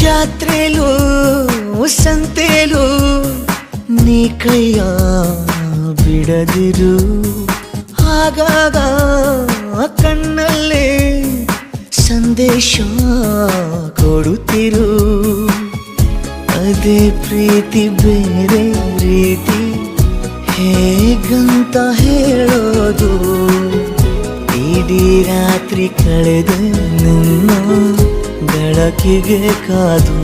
ಜಾತ್ರೆಲೂ ಸಂತೆಲೂ ನೀ ಕೈಯ ಬಿಡದಿರು, ಆಗಾಗ ಕಣ್ಣಲ್ಲೇ ಸಂದೇಶ ಕೊಡುತ್ತಿರು. ಅದೇ ಪ್ರೀತಿ ಬೇರೆ ರೀತಿ ಹೇಗಂತ ಹೇಳೋದು, ಇಡೀ ರಾತ್ರಿ ಕಳೆದ ನಿನ್ನ ಬೆಳಕಿಗೆ ಕಾದು.